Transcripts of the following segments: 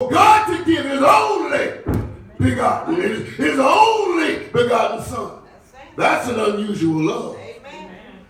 God to give his only begotten, his only begotten son. That's an unusual love.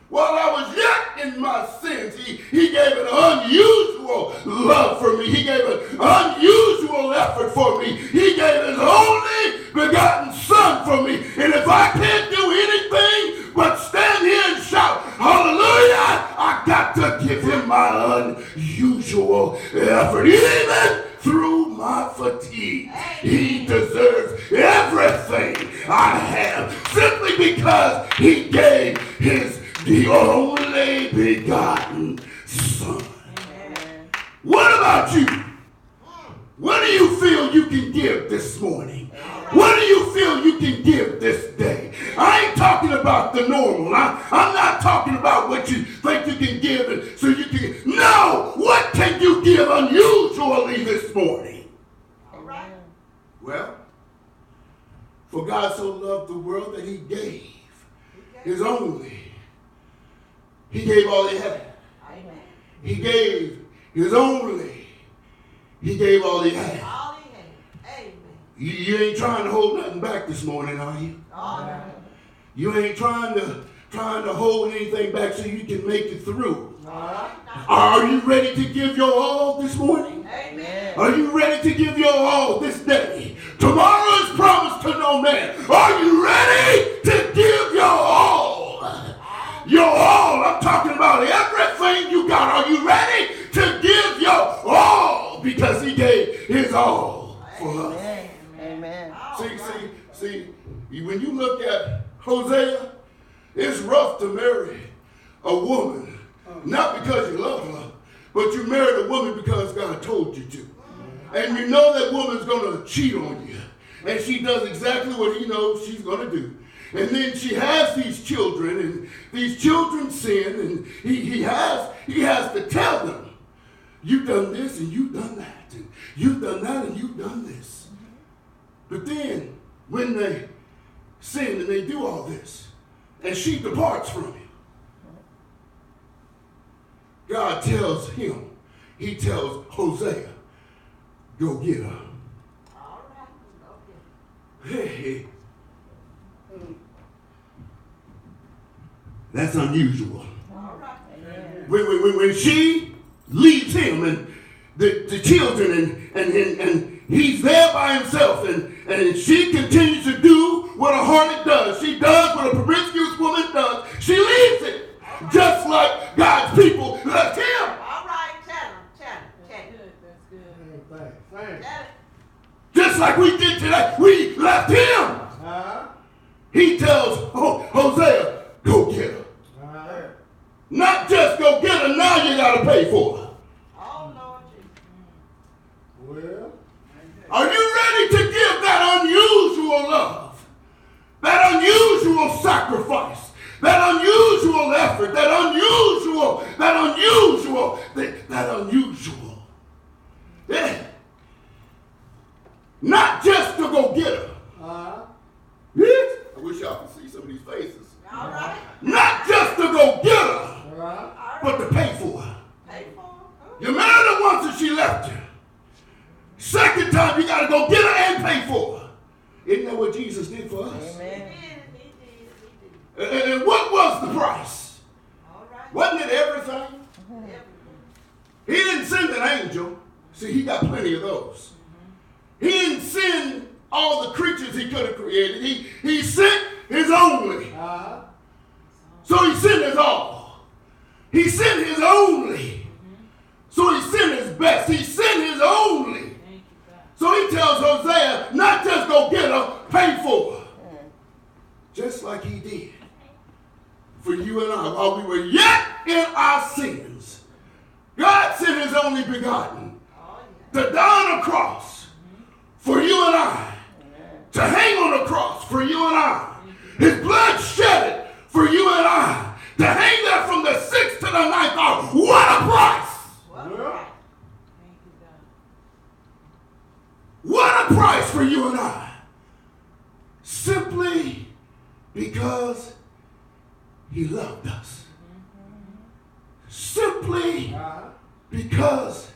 While I was yet in my sins, he gave an unusual love for me. He gave an unusual effort for me. He gave his only begotten son for me. And if I can't do anything but stand here and shout, hallelujah, I got to give him my unusual effort. Even through my fatigue, he deserves everything I have simply because he gave the only begotten son. Amen. What about you? What do you feel you can give this morning? What do you feel you can give this day? I ain't talking about the normal. I'm not talking about what you think you can give and so you can. No! What can you give unusually this morning? All right. Well, for God so loved the world that he gave his only. He gave all he had. Amen. He gave his only. He gave all he had. All he had. Amen. You ain't trying to hold nothing back this morning, are you? Amen. You ain't trying to hold anything back so you can make it through. Are you ready to give your all this morning? Amen. Are you ready to give your all this day? Tomorrow is promised to no man. Are you ready to give your all? Your all. I'm talking about everything you got. Are you ready to give your all? Because he gave his all for us. Amen. See, when you look at Hosea, it's rough to marry a woman, not because you love her, but you married a woman because God told you to. And you know that woman's going to cheat on you. And she does exactly what he knows she's going to do. And then she has these children, and these children sin, and he has to tell them, you've done this and you've done that, and you've done that and you've done this. But then when they sin and they do all this, and she departs from him, God tells him, he tells Hosea, go get her. All right, go get her. Hey. That's unusual. All right. When she leaves him and the children and he's there by himself and she continues to do what a harlot does. She does what a promiscuous woman does. She leaves it. Right. Just like God's people left him. All right, tell him. That's good. Just like we did today. We left him. He tells Hosea, go get her. Not just go get her, now you got to pay for her. Oh, Lord Jesus. Well, are you ready to give that unusual love, that unusual sacrifice, that unusual effort, that unusual? Yeah. Not just to go get her. I wish y'all could see some of these faces. All right. Not just to go get her, but to pay for her. You married her once and she left you. Second time, you got to go get her and pay for her. Isn't that what Jesus did for us? Amen. And what was the price? Wasn't it everything? He didn't send an angel. See, he got plenty of those. He didn't send all the creatures he could have created. He sent his only. So he sent his all. He sent his only. So he sent his best. He sent his only. So he tells Hosea, not just go get her, pay for her. Just like he did for you and I. While we were yet in our sins, God sent his only begotten to die on a cross for you and I. To hang on a cross for you and I. His blood shedded for you and I. To hang there from the 6th to the 9th hour. What a price! What a price for you and I. Simply because he loved us. Simply because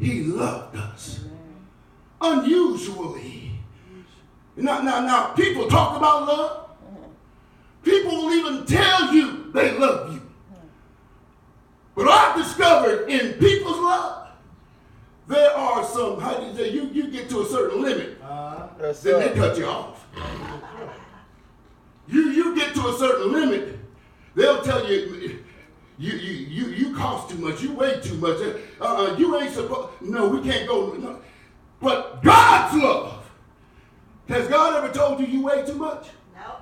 he loved us. unusually. Now, people talk about love. People will even tell you they love you. But I've discovered in people's love, there are some, how do you say, you get to a certain limit, then they cut you off. You get to a certain limit, they'll tell you, you cost too much, you weigh too much, you ain't supposed, no, we can't go, no. But God's love, has God ever told you weigh too much? No.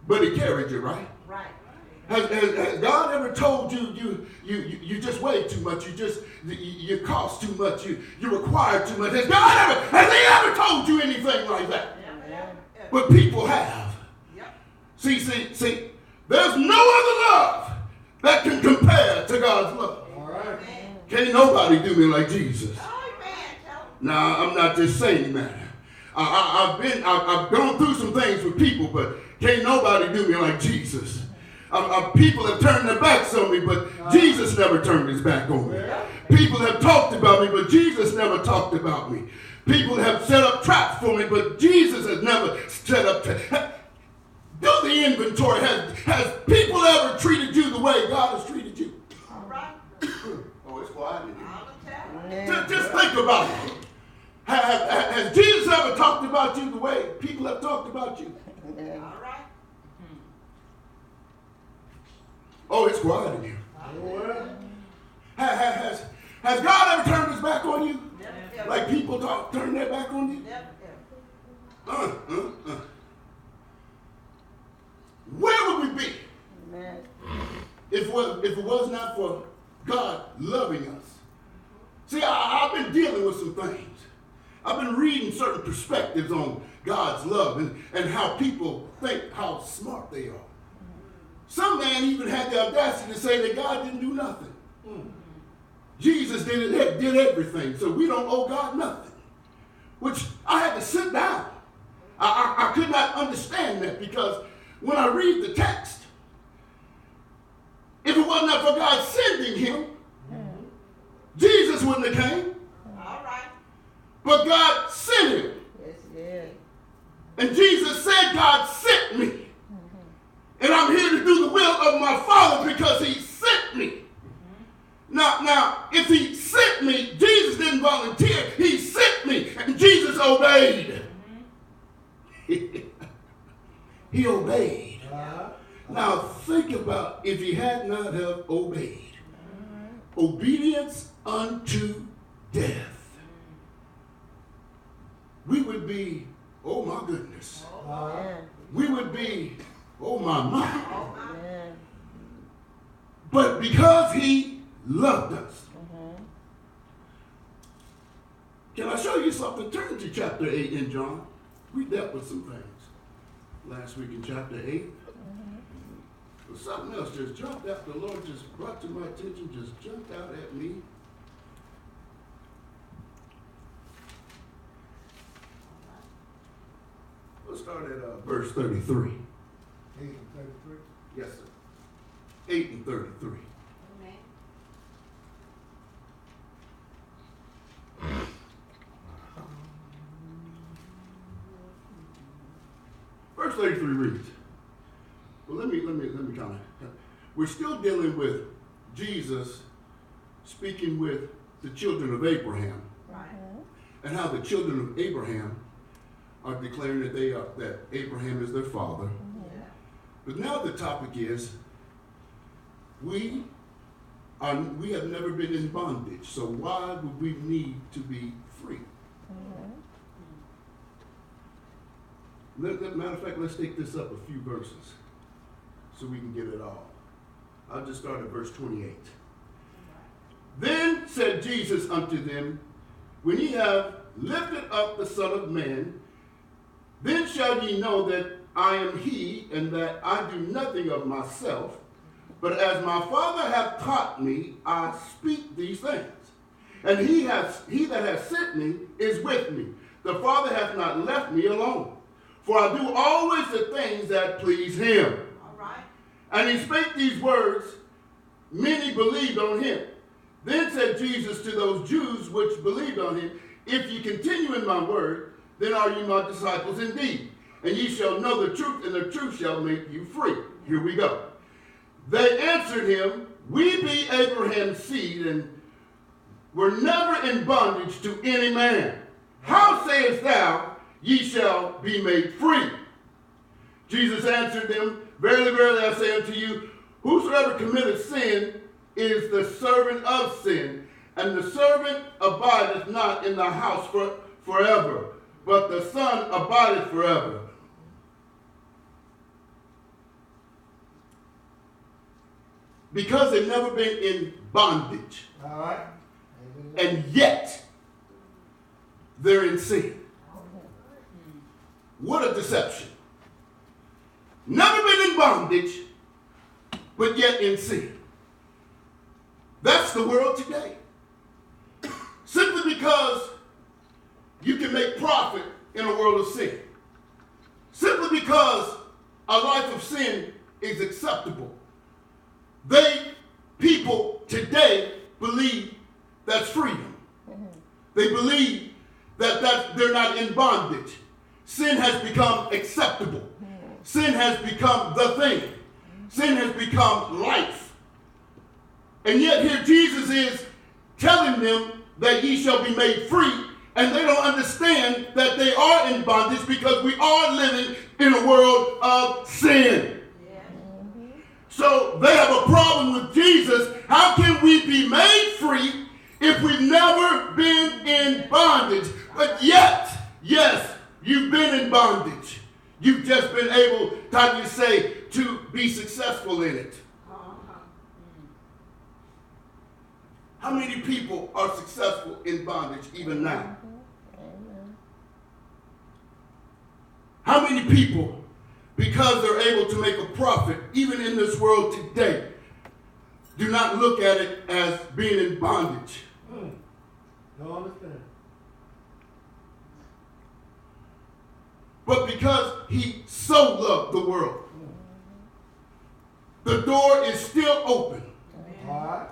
But he carried you, right? Right. Has God ever told you you just weigh too much, you cost too much, you require too much? Has he ever told you anything like that? Yeah. But people have. Yep. See, there's no other love that can compare to God's love. All right. Can't nobody do me like Jesus. Now, I'm not just saying that. I've gone through some things with people, but can't nobody do me like Jesus. People have turned their backs on me, but Jesus never turned his back on me. People have talked about me, but Jesus never talked about me. People have set up traps for me, but Jesus has never set up traps. Do the inventory. Has people ever treated you the way God has treated you? All right. Oh, it's quiet in here. Just think about it. Has Jesus ever talked about you the way people have talked about you? Yeah. All right. Oh, it's quiet in here. Has God ever turned his back on you? Yep. Like people turn their back on you? Yep. Where would we be if it was not for God loving us? See, I've been dealing with some things. I've been reading certain perspectives on God's love and how people think how smart they are. Some man even had the audacity to say that God didn't do nothing. Jesus did everything, so we don't owe God nothing. Which I had to sit down. I could not understand that, because when I read the text, if it wasn't for God sending him, Jesus wouldn't have came. All right. But God sent him. Yes, yes. And Jesus said, God sent me. And I'm here to do the will of my Father because he sent me. Now, if he sent me, Jesus didn't volunteer. He sent me, and Jesus obeyed. He obeyed. Now, think about if he had not have obeyed. Obedience unto death. We would be, oh my goodness. We would be, oh my. But because he loved us. Can I show you something? Turn to chapter 8 in John. We dealt with some things last week in chapter 8. But something else just jumped out. The Lord just brought to my attention, just jumped out at me. Let's start at verse 33. 8 and 33? Yes, sir. 8 and 33. Amen. Verse 33 reads. Well, let me kind of. We're still dealing with Jesus speaking with the children of Abraham, right? And how the children of Abraham are declaring that Abraham is their father. Yeah. But now the topic is we have never been in bondage, so why would we need to be free? Matter of fact, let's take this up a few verses so we can get it all. I'll just start at verse 28. Then said Jesus unto them, when ye have lifted up the Son of Man, then shall ye know that I am he, and that I do nothing of myself, but as my Father hath taught me, I speak these things. And he that hath sent me is with me. The Father hath not left me alone, for I do always the things that please him. All right. And he spake these words, many believed on him. Then said Jesus to those Jews which believed on him, If ye continue in my word, then are ye my disciples indeed. And ye shall know the truth, and the truth shall make you free. Here we go. They answered him, we be Abraham's seed, and were never in bondage to any man. How sayest thou, ye shall be made free? Jesus answered them, verily, verily, I say unto you, whosoever committeth sin is the servant of sin, and the servant abideth not in the house forever, but the Son abideth forever. Because they've never been in bondage. All right. And yet, they're in sin. What a deception. Never been in bondage, but yet in sin. That's the world today. Simply because you can make profit in a world of sin. Simply because a life of sin is acceptable. People today believe that's freedom. They believe that they're not in bondage. Sin has become acceptable. Sin has become the thing. Sin has become life. And yet here Jesus is telling them that ye shall be made free, and they don't understand that they are in bondage because we are living in a world of sin. So they have a problem with Jesus. How can we be made free if we've never been in bondage? But yet, yes, you've been in bondage. You've just been able, how do you say, to be successful in it. How many people are successful in bondage even now? How many people, because they're able to make a profit, even in this world today, do not look at it as being in bondage? Don't understand. But because he so loved the world, the door is still open. All right.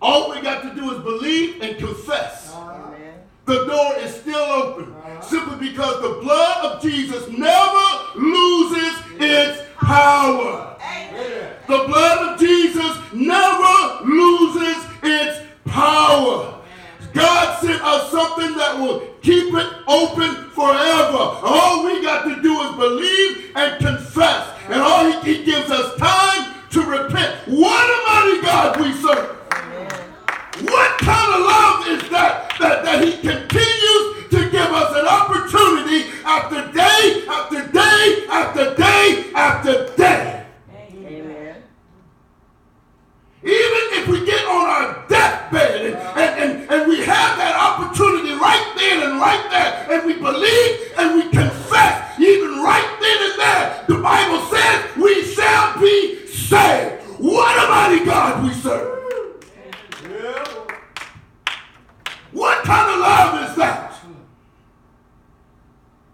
All we got to do is believe and confess. Amen. The door is still open. Simply because the blood of Jesus never loses its power. Amen. The blood of Jesus never loses its power. God sent us something that will keep it open forever. All we got to do is believe and confess. And all he gives us time to repent. What a mighty God we serve. What kind of love is that he continues to give us an opportunity after day, after day, after day, after day. Amen. Even if we get on our deathbed and we have that opportunity right then and right there, and we believe and we confess, even right then and there, the Bible says we shall be saved. What a mighty God we serve. What kind of love is that?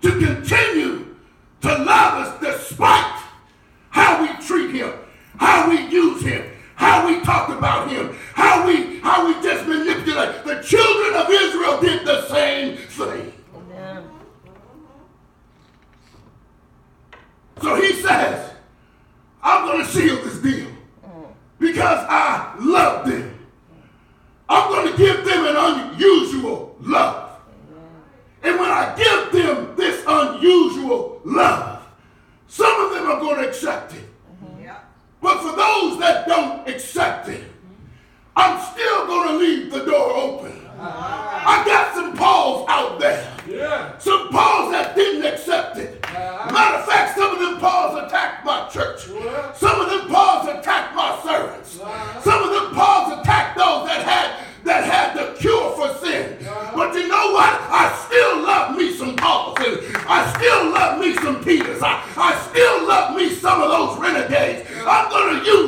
To continue to love us despite how we treat him, how we use him, how we talk about him, how we just manipulate. The children of Israel did the same thing. Amen. So he says, I'm going to seal this deal because I love them. I'm going to give them an unusual love. And when I give them this unusual love, some of them are going to accept it. But for those that don't accept it, I'm still going to leave the door open. I got some Pauls out there. Yeah. Some Pauls that didn't accept it. Matter of fact, some of them Pauls attacked my church. Some of them Pauls attacked my servants. Some of them Pauls attacked those that had the cure for sin. But you know what? I still love me some Pauls. And I still love me some Peters. I still love me some of those renegades. I'm going to use